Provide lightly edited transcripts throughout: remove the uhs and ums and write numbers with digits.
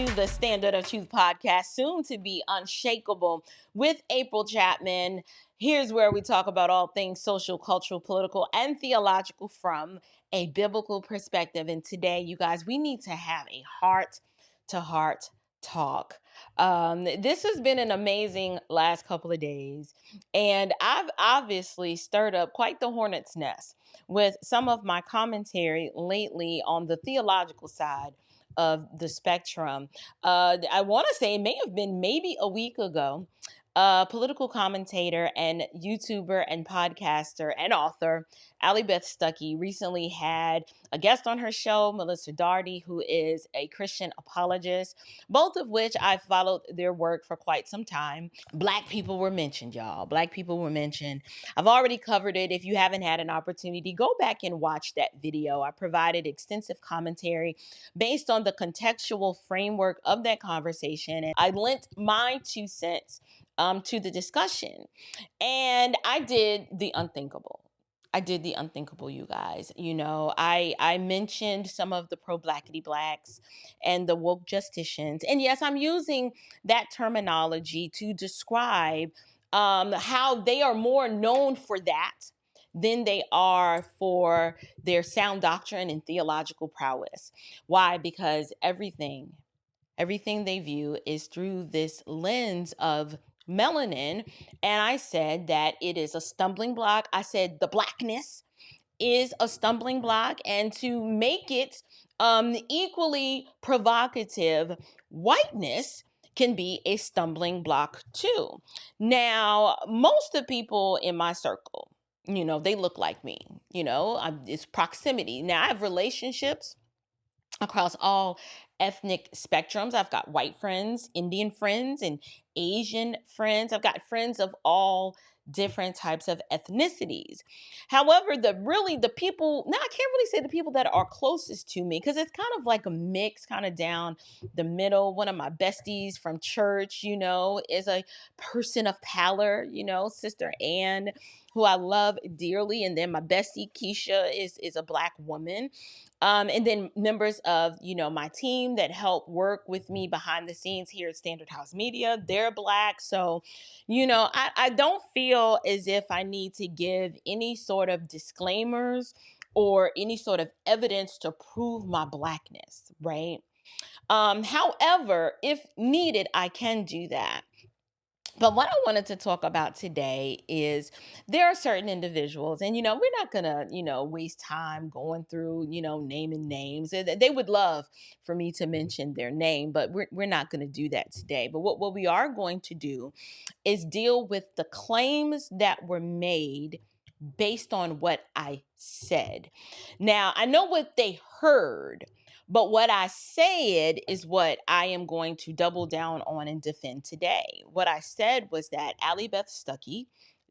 to the Standard of Truth podcast, soon to be Unshakable with April Chapman. Here's where we talk about all things social, cultural, political, and theological from a biblical perspective. And today, you guys, we need to have a heart-to-heart talk. This has been an amazing last couple of days, and I've obviously stirred up quite the hornet's nest with some of my commentary lately on the theological side of the spectrum. I want to say it may have been maybe a week ago. Political commentator and YouTuber and podcaster and author Allie Beth Stuckey recently had a guest on her show, Melissa Darty, who is a Christian apologist, both of which I've followed their work for quite some time. Black people were mentioned, y'all. Black people were mentioned. I've already covered it. If you haven't had an opportunity, go back and watch that video. I provided extensive commentary based on the contextual framework of that conversation, and I lent my 2 cents to the discussion. And I did the unthinkable. You guys. You know, I mentioned some of the pro-blackity blacks and the woke justicians. And yes, I'm using that terminology to describe how they are more known for that than they are for their sound doctrine and theological prowess. Why? Because everything they view is through this lens of melanin. And I said that it is a stumbling block. I said the blackness is a stumbling block, and to make it equally provocative, whiteness can be a stumbling block too. Now, most of the people in my circle, you know, they look like me. You know, it's proximity. Now, I have relationships across all ethnic spectrums. I've got white friends, Indian friends, and Asian friends. I've got friends of all different types of ethnicities. However, the people, now I can't really say the people that are closest to me, because it's kind of like a mix, kind of down the middle. One of my besties from church, you know, is a person of pallor, you know, Sister Ann, who I love dearly. And then my bestie Keisha is a black woman. And then members of, you know, my team that help work with me behind the scenes here at Standard House Media, they're black. So, you know, I don't feel as if I need to give any sort of disclaimers or any sort of evidence to prove my blackness, right? However, if needed, I can do that. But what I wanted to talk about today is there are certain individuals, and, you know, we're not going to, you know, waste time going through, you know, naming names. They would love for me to mention their name, but we're not going to do that today. But what we are going to do is deal with the claims that were made based on what I said. Now, I know what they heard, but what I said is what I am going to double down on and defend today. What I said was that Allie Beth Stuckey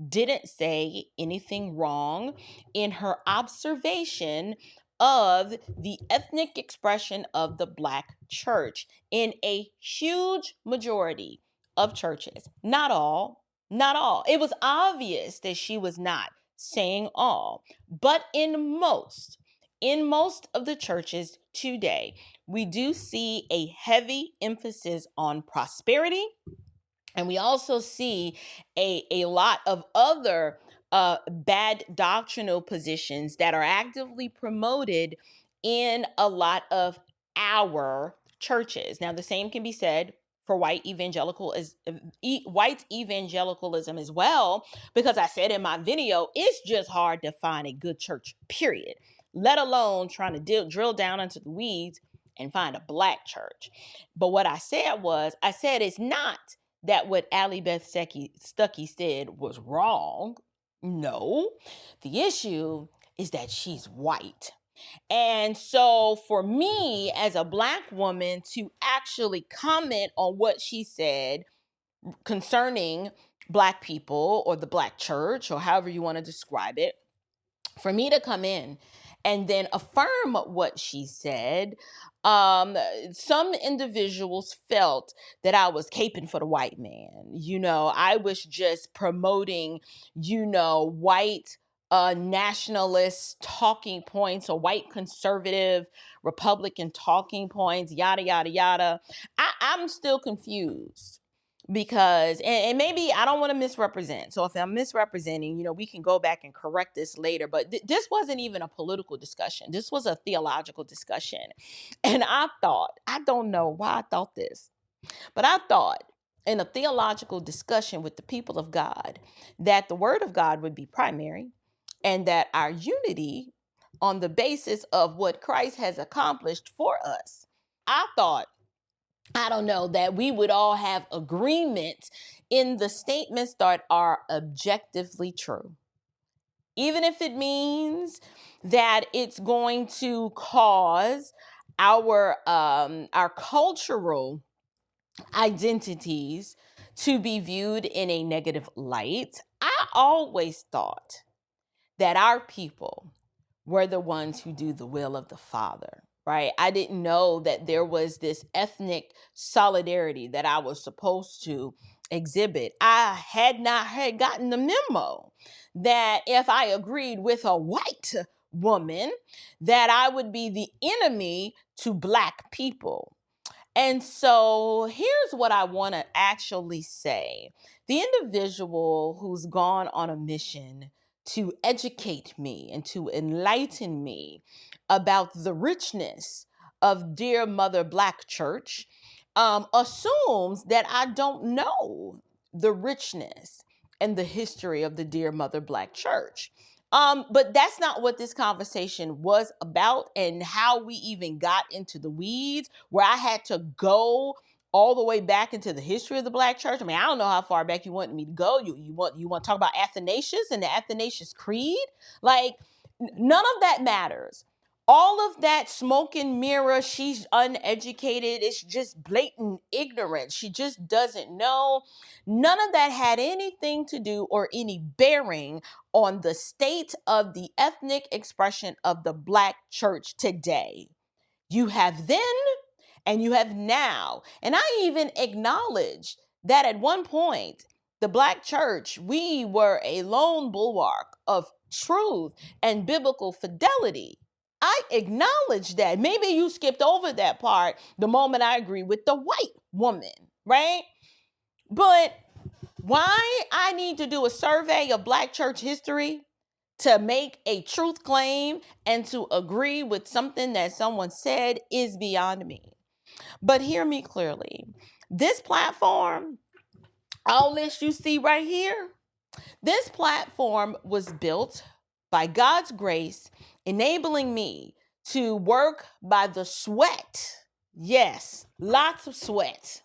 didn't say anything wrong in her observation of the ethnic expression of the Black church in a huge majority of churches. Not all. It was obvious that she was not saying all, but in most of the churches today, we do see a heavy emphasis on prosperity. And we also see a lot of other bad doctrinal positions that are actively promoted in a lot of our churches. Now, the same can be said for white evangelicalism as well, because I said in my video, it's just hard to find a good church, period, let alone trying to drill down into the weeds and find a Black church. But what I said it's not that what Allie Beth Stuckey said was wrong. No, the issue is that she's white. And so for me as a Black woman to actually comment on what she said concerning Black people or the Black church, or however you want to describe it, for me to come in and then affirm what she said, some individuals felt that I was caping for the white man. You know, I was just promoting, you know, white nationalist talking points or white conservative Republican talking points, yada, yada, yada. I'm still confused because, and maybe I don't want to misrepresent. So if I'm misrepresenting, we can go back and correct this later. But this wasn't even a political discussion. This was a theological discussion. And I don't know why I thought this, but I thought in a theological discussion with the people of God that the word of God would be primary and that our unity on the basis of what Christ has accomplished for us. I thought, I don't know, that we would all have agreement in the statements that are objectively true. Even if it means that it's going to cause our cultural identities to be viewed in a negative light. I always thought that our people were the ones who do the will of the Father, right? I didn't know that there was this ethnic solidarity that I was supposed to exhibit. I had not had gotten the memo that if I agreed with a white woman, that I would be the enemy to Black people. And so here's what I want to actually say. The individual who's gone on a mission to educate me and to enlighten me about the richness of Dear Mother Black Church assumes that I don't know the richness and the history of the Dear Mother Black Church. But that's not what this conversation was about, and how we even got into the weeds, where I had to go all the way back into the history of the Black church. I mean, I don't know how far back you want me to go. You want to talk about Athanasius and the Athanasius Creed? Like, none of that matters. All of that smoke and mirror, she's uneducated, it's just blatant ignorance. She just doesn't know. None of that had anything to do or any bearing on the state of the ethnic expression of the Black church today. You have then and you have now. And I even acknowledge that at one point, the Black church, we were a lone bulwark of truth and biblical fidelity. I acknowledge that. Maybe you skipped over that part the moment I agree with the white woman, right? But why I need to do a survey of Black church history to make a truth claim and to agree with something that someone said is beyond me. But hear me clearly. This platform, all this you see right here, this platform was built by God's grace, enabling me to work by the sweat, yes, lots of sweat,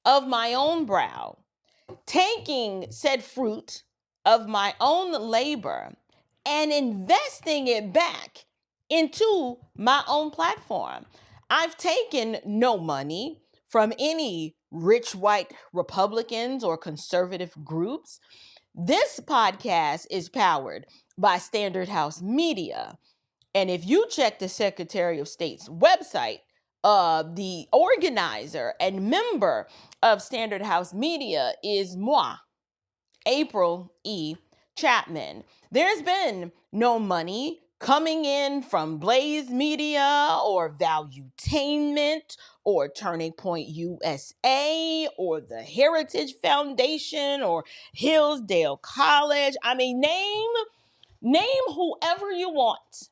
of my own brow, taking said fruit of my own labor and investing it back into my own platform. I've taken no money from any rich white Republicans or conservative groups. This podcast is powered by Standard House Media. And if you check the Secretary of State's website, the organizer and member of Standard House Media is moi, April E. Chapman. There's been no money coming in from Blaze Media or Valuetainment or Turning Point USA or the Heritage Foundation or Hillsdale College. I mean, name whoever you want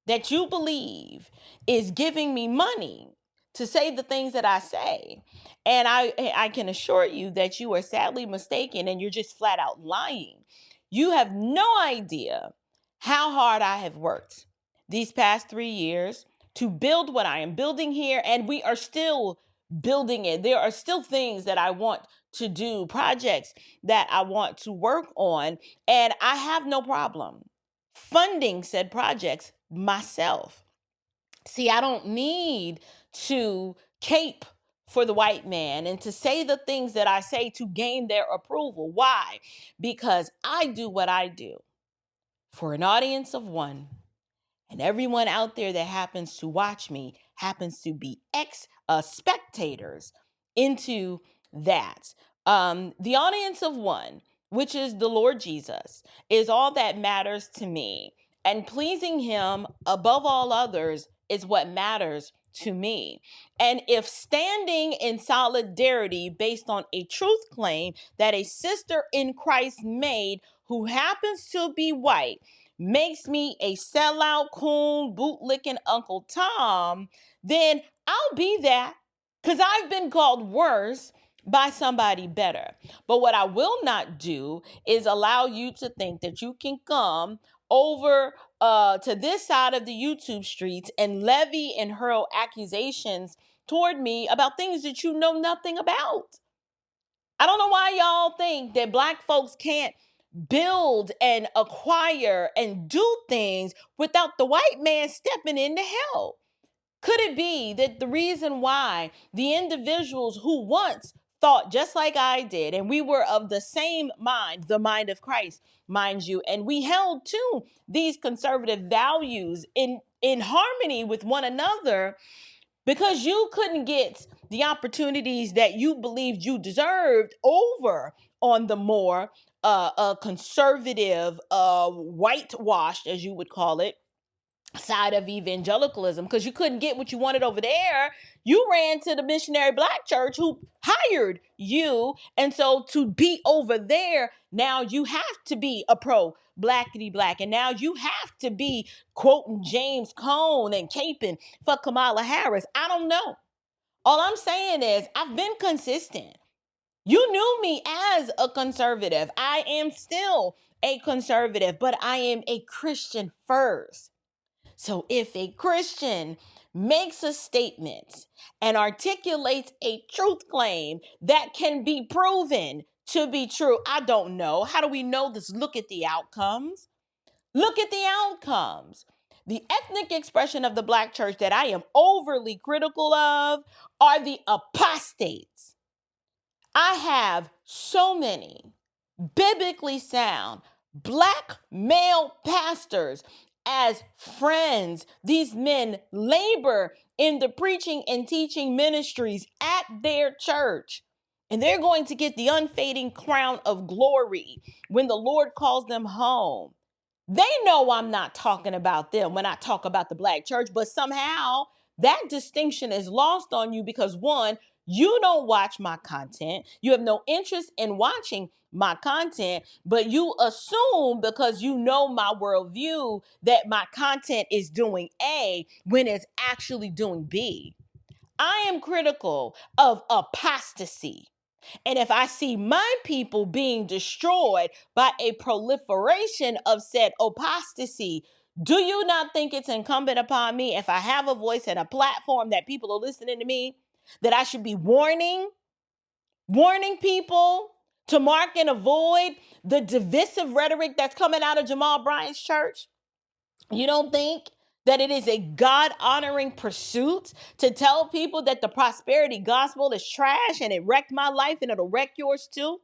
that you believe is giving me money to say the things that I say. And I can assure you that you are sadly mistaken and you're just flat out lying. You have no idea how hard I have worked these past 3 years to build what I am building here, and we are still building it. There are still things that I want to do, projects that I want to work on, and I have no problem funding said projects myself. See, I don't need to cape for the white man and to say the things that I say to gain their approval. Why? Because I do what I do for an audience of one. And everyone out there that happens to watch me happens to be spectators into that. The audience of one which is the Lord Jesus, is all that matters to me. And pleasing him above all others is what matters to me. And if standing in solidarity based on a truth claim that a sister in Christ made who happens to be white makes me a sellout, coon, bootlicking Uncle Tom, then I'll be that, because I've been called worse by somebody better. But what I will not do is allow you to think that you can come over to this side of the YouTube streets and levy and hurl accusations toward me about things that you know nothing about. I don't know why y'all think that Black folks can't build and acquire and do things without the white man stepping in to help. Could it be that the reason why the individuals who once thought just like I did, and we were of the same mind, the mind of Christ, mind you, and we held to these conservative values in harmony with one another, because you couldn't get the opportunities that you believed you deserved over on the more conservative, whitewashed, as you would call it, side of evangelicalism, because you couldn't get what you wanted over there. You ran to the missionary Black church who hired you. And so to be over there, now you have to be a pro blackity black. And now you have to be quoting James Cone and caping for Kamala Harris. I don't know. All I'm saying is I've been consistent. You knew me as a conservative. I am still a conservative, but I am a Christian first. So if a Christian makes a statement and articulates a truth claim that can be proven to be true, I don't know. How do we know this? Look at the outcomes. Look at the outcomes. The ethnic expression of the Black church that I am overly critical of are the apostates. I have so many biblically sound Black male pastors as friends. These men labor in the preaching and teaching ministries at their church. And they're going to get the unfading crown of glory when the Lord calls them home. They know I'm not talking about them when I talk about the Black church, but somehow that distinction is lost on you because, one, you don't watch my content. You have no interest in watching my content, but you assume because you know my worldview that my content is doing A when it's actually doing B. I am critical of apostasy. And if I see my people being destroyed by a proliferation of said apostasy, do you not think it's incumbent upon me, if I have a voice and a platform that people are listening to me, that I should be warning people to mark and avoid the divisive rhetoric that's coming out of Jamal Bryant's church? You don't think that it is a God-honoring pursuit to tell people that the prosperity gospel is trash and it wrecked my life and it'll wreck yours too?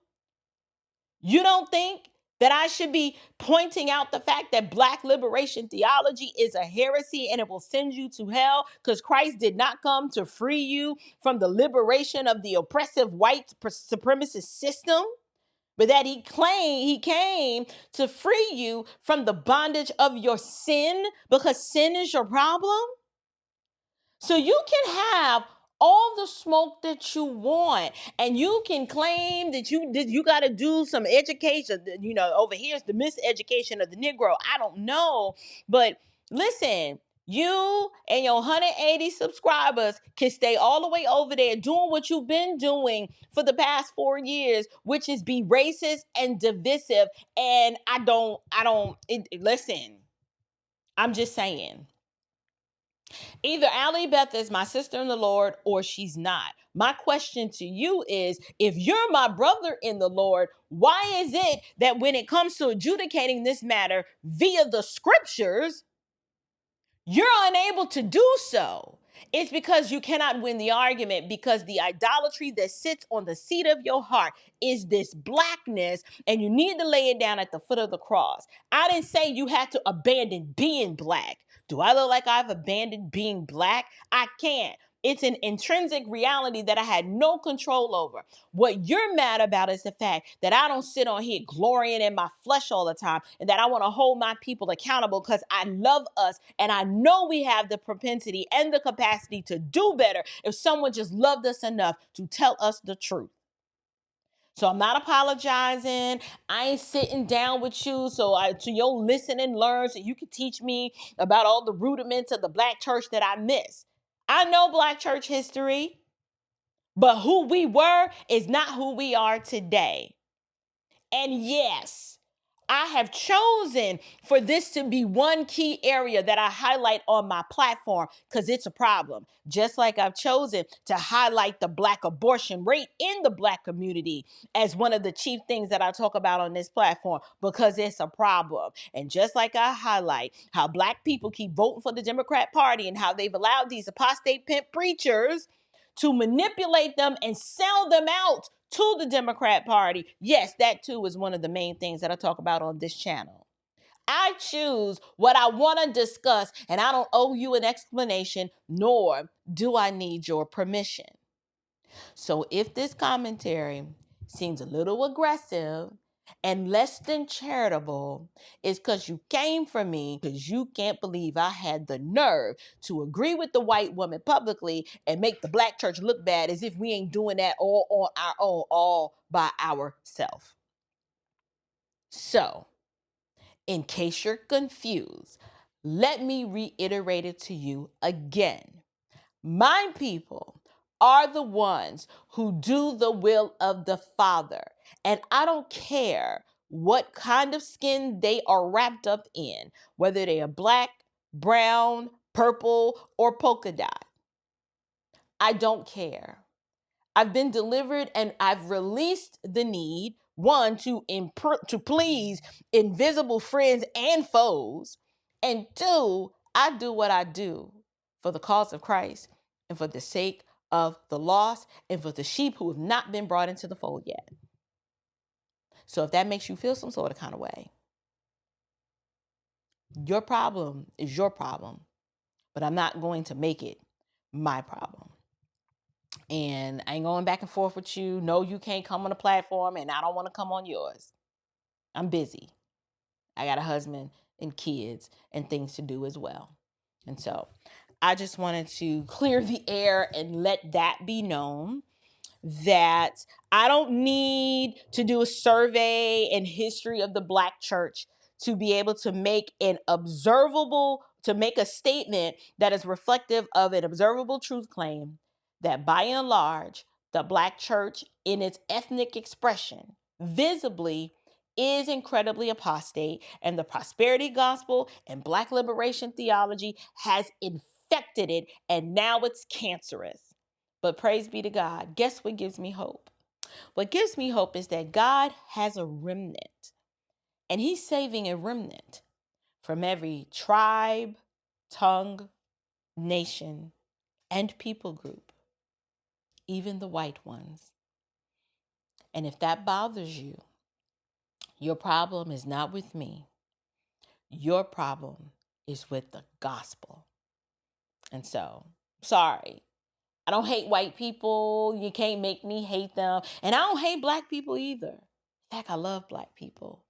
You don't think that I should be pointing out the fact that Black liberation theology is a heresy and it will send you to hell because Christ did not come to free you from the liberation of the oppressive white supremacist system, but that he came to free you from the bondage of your sin because sin is your problem? So you can have all the smoke that you want, and you can claim that you got to do some education. Over here is the miseducation of the Negro. I don't know, but listen. You and your 180 subscribers can stay all the way over there doing what you've been doing for the past 4 years, which is be racist and divisive. And listen, I'm just saying. Either Allie Beth is my sister in the Lord or she's not. My question to you is, if you're my brother in the Lord, why is it that when it comes to adjudicating this matter via the scriptures, you're unable to do so? It's because you cannot win the argument, because the idolatry that sits on the seat of your heart is this blackness, and you need to lay it down at the foot of the cross. I didn't say you had to abandon being Black. Do I look like I've abandoned being Black? I can't. It's an intrinsic reality that I had no control over. What you're mad about is the fact that I don't sit on here glorying in my flesh all the time, and that I want to hold my people accountable because I love us and I know we have the propensity and the capacity to do better if someone just loved us enough to tell us the truth. So I'm not apologizing. I ain't sitting down with you so you'll listen and learn so you can teach me about all the rudiments of the Black church that I miss. I know Black church history, but who we were is not who we are today. And yes, I have chosen for this to be one key area that I highlight on my platform because it's a problem. Just like I've chosen to highlight the Black abortion rate in the Black community as one of the chief things that I talk about on this platform because it's a problem. And just like I highlight how Black people keep voting for the Democrat Party and how they've allowed these apostate pimp preachers to manipulate them and sell them out to the Democrat Party. Yes, that too is one of the main things that I talk about on this channel. I choose what I want to discuss, and I don't owe you an explanation, nor do I need your permission. So if this commentary seems a little aggressive and less than charitable, it's because you came for me because you can't believe I had the nerve to agree with the white woman publicly and make the Black church look bad as if we ain't doing that all on our own, all by ourselves. So, in case you're confused, let me reiterate it to you again. My people are the ones who do the will of the Father. And I don't care what kind of skin they are wrapped up in, whether they are Black, brown, purple, or polka dot. I don't care. I've been delivered and I've released the need, one, to please invisible friends and foes, and two, I do what I do for the cause of Christ and for the sake of the lost and for the sheep who have not been brought into the fold yet. So if that makes you feel some sort of kind of way, your problem is your problem, but I'm not going to make it my problem. And I ain't going back and forth with you. No, you can't come on the platform, and I don't want to come on yours. I'm busy. I got a husband and kids and things to do as well. And so I just wanted to clear the air and let that be known that I don't need to do a survey and history of the Black church to be able to make to make a statement that is reflective of an observable truth claim that by and large, the Black church in its ethnic expression visibly is incredibly apostate, and the prosperity gospel and Black liberation theology has infected it, and now it's cancerous. But praise be to God. Guess what gives me hope? What gives me hope is that God has a remnant, and he's saving a remnant from every tribe, tongue, nation, and people group, even the white ones. And if that bothers you, your problem is not with me. Your problem is with the gospel. And so, sorry. I don't hate white people. You can't make me hate them. And I don't hate Black people either. In fact, I love Black people.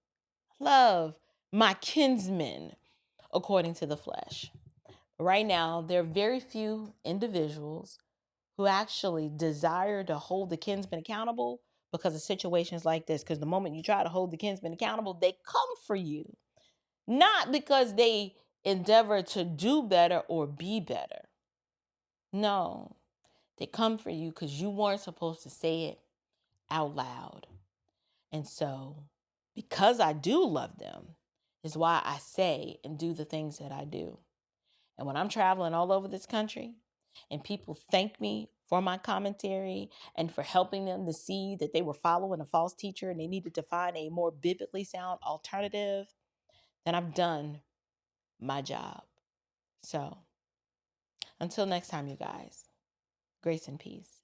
I love my kinsmen according to the flesh. Right now, there are very few individuals who actually desire to hold the kinsmen accountable because of situations like this. Because the moment you try to hold the kinsmen accountable, they come for you. Not because they endeavor to do better or be better. No, they come for you because you weren't supposed to say it out loud. And so, because I do love them, is why I say and do the things that I do. And when I'm traveling all over this country and people thank me for my commentary and for helping them to see that they were following a false teacher and they needed to find a more biblically sound alternative, then I've done my job. So, until next time, you guys, grace and peace.